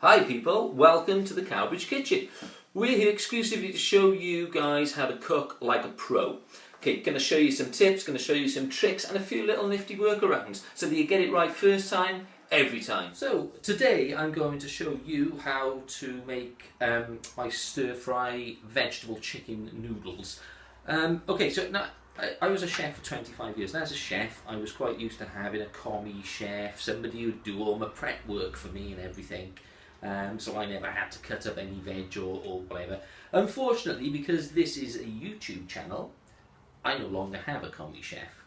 Hi people, welcome to the Cowbridge kitchen. We're here exclusively to show you guys how to cook like a pro. Okay, going to show you some tips, going to show you some tricks and a few little nifty workarounds so that you get it right first time, every time. So today I'm going to show you how to make my stir-fry vegetable chicken noodles. Okay, so now I was a chef for 25 years, and as a chef I was quite used to having a commie chef, somebody who'd do all my prep work for me and everything. So I never had to cut up any veg or whatever. Unfortunately, because this is a YouTube channel, I no longer have a commie chef.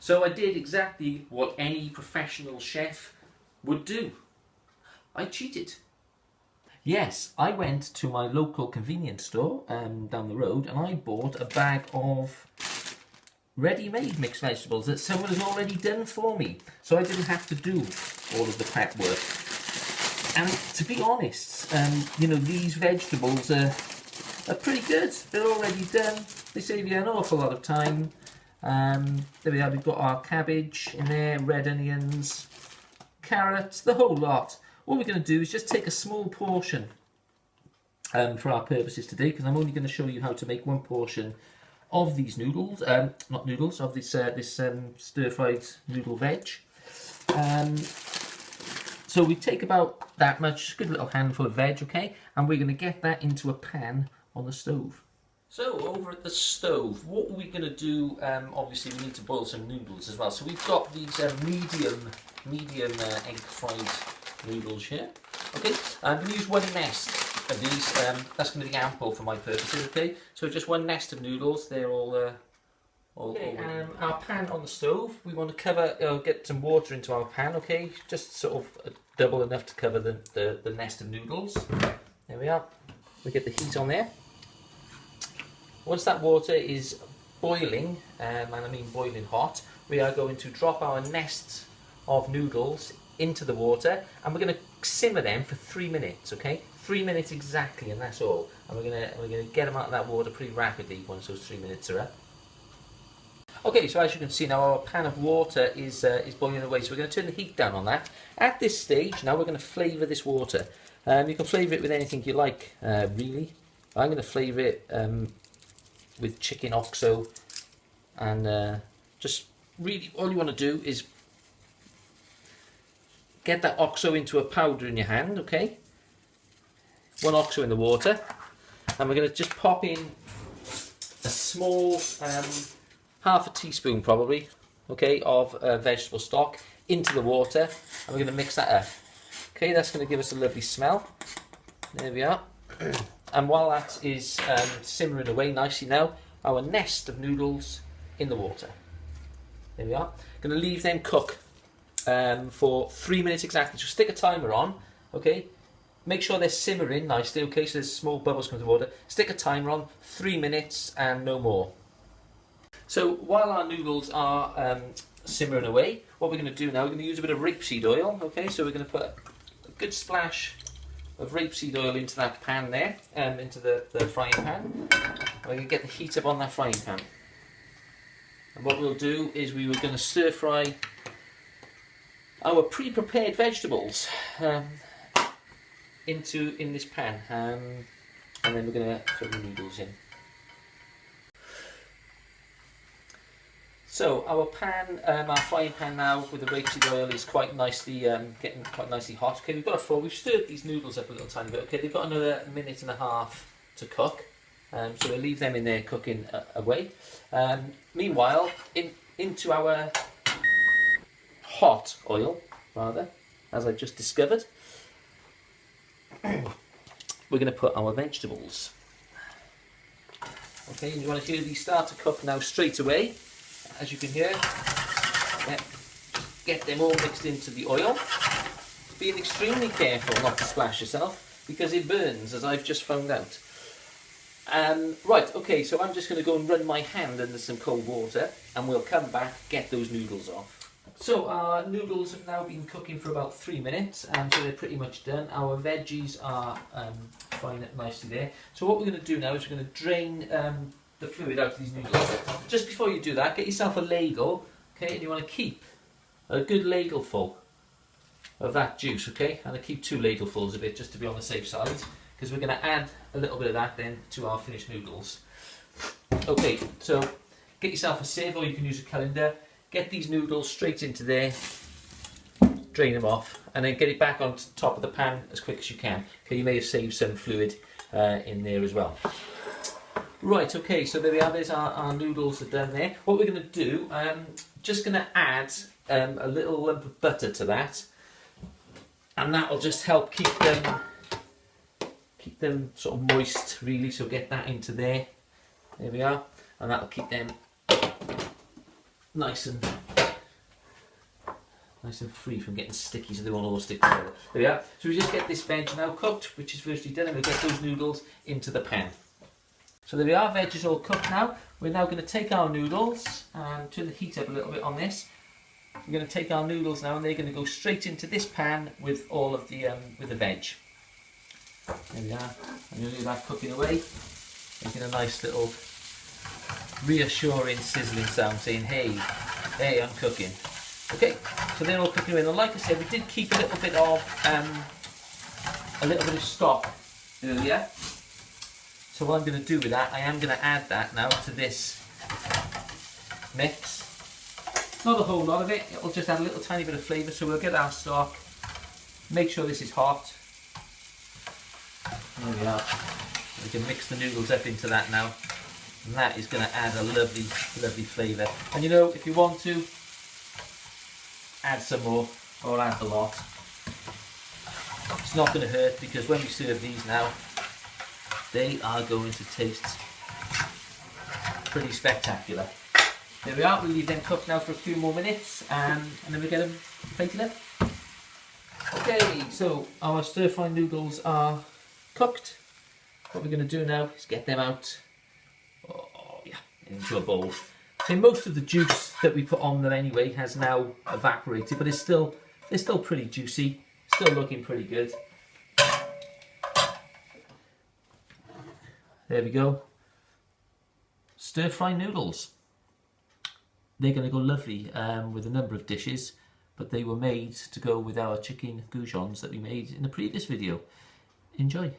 So I did exactly what any professional chef would do. I cheated. Yes, I went to my local convenience store down the road and I bought a bag of ready-made mixed vegetables that someone has already done for me. So I didn't have to do all of the prep work. And to be honest, you know, these vegetables are pretty good. They're already done. They save you an awful lot of time. There we are, we've got our cabbage in there, red onions, carrots, the whole lot. All we're going to do is just take a small portion for our purposes today, because I'm only going to show you how to make one portion of these noodles, not noodles, of this stir-fried noodle veg. So we take about that much, good little handful of veg, okay? And we're going to get that into a pan on the stove. So over at the stove, what we're going to do, obviously we need to boil some noodles as well. So we've got these medium egg fried noodles here, okay? I'm going to use one nest of these, that's going to be ample for my purposes, okay? So just one nest of noodles, they're all okay, our pan on the stove, we want to cover, get some water into our pan, okay? Just sort of double enough to cover the nest of noodles. There we are. We get the heat on there. Once that water is boiling, and I mean boiling hot, we are going to drop our nest of noodles into the water, and we're going to simmer them for 3 minutes, okay? 3 minutes exactly, and that's all. And we're going to get them out of that water pretty rapidly once those 3 minutes are up. Okay, so as you can see now, our pan of water is boiling away, so we're going to turn the heat down on that. At this stage, now we're going to flavour this water. You can flavour it with anything you like, really. I'm going to flavour it with chicken oxo, and just really all you want to do is get that oxo into a powder in your hand, okay? One oxo in the water, and we're going to just pop in a small half a teaspoon probably, okay, of vegetable stock into the water, and we're going to mix that up. Okay, that's going to give us a lovely smell. There we are. And while that is simmering away nicely now, our nest of noodles in the water. There we are. Going to leave them cook for 3 minutes exactly. So stick a timer on, okay. Make sure they're simmering nicely, okay, so there's small bubbles coming to the water. Stick a timer on, 3 minutes and no more. So while our noodles are simmering away, what we're going to do now, we're going to use a bit of rapeseed oil, okay, so we're going to put a good splash of rapeseed oil into that pan there, into the frying pan. We're going to get the heat up on that frying pan. And what we'll do is we were going to stir fry our pre-prepared vegetables in this pan, and then we're going to throw the noodles in. So our pan, our frying pan now with the rapeseed oil is quite nicely getting quite nicely hot. Okay, we've stirred these noodles up a little tiny bit. Okay, they've got another minute and a half to cook, so we'll leave them in there cooking away. Meanwhile, into our hot oil, rather, as I've just discovered, we're going to put our vegetables. Okay, and you want to hear these start to cook now straight away. As you can hear, get them all mixed into the oil. Being extremely careful not to splash yourself, because it burns, as I've just found out. Right, okay, so I'm just going to go and run my hand under some cold water, and we'll come back, get those noodles off. So our noodles have now been cooking for about 3 minutes, so they're pretty much done. Our veggies are frying up nicely there. So what we're going to do now is we're going to drain the fluid out of these noodles. Just before you do that, get yourself a ladle, okay, and you want to keep a good ladle full of that juice, okay? And I keep 2 ladlefuls of it just to be on the safe side, because we're going to add a little bit of that then to our finished noodles. Okay, so get yourself a sieve, or you can use a colander. Get these noodles straight into there, drain them off, and then get it back on top of the pan as quick as you can. Okay, you may have saved some fluid in there as well. Right, okay, so there we are, there's our noodles are done there. What we're going to do, just going to add a little lump of butter to that, and that will just help keep them sort of moist really, so get that into there. There we are, and that'll keep them nice and free from getting sticky, so they won't all stick together. There we are. So we just get this veg now cooked, which is virtually done, and we'll get those noodles into the pan. So there we are, veg is all cooked now. We're now going to take our noodles and turn the heat up a little bit on this. We're going to take our noodles now, and they're going to go straight into this pan with all of the veg. There we are. I'm going to do that cooking away, making a nice little reassuring sizzling sound, saying, hey, I'm cooking. Okay, so they're all cooking away. And like I said, we did keep a little bit of stock earlier. So what I'm going to do with that, I am going to add that now to this mix. Not a whole lot of it, it'll just add a little tiny bit of flavour. So we'll get our stock, make sure this is hot. There we are. We can mix the noodles up into that now. And that is going to add a lovely, lovely flavour. And you know, if you want to, add some more, or add the lot. It's not going to hurt, because when we serve these now, they are going to taste pretty spectacular. There we are, we'll leave them cooked now for a few more minutes, and then we get them plated up. Okay, so our stir-fry noodles are cooked. What we're going to do now is get them out into a bowl. So most of the juice that we put on them anyway has now evaporated, but it's still pretty juicy, still looking pretty good. There we go. Stir-fry noodles. They're going to go lovely with a number of dishes, but they were made to go with our chicken goujons that we made in the previous video. Enjoy.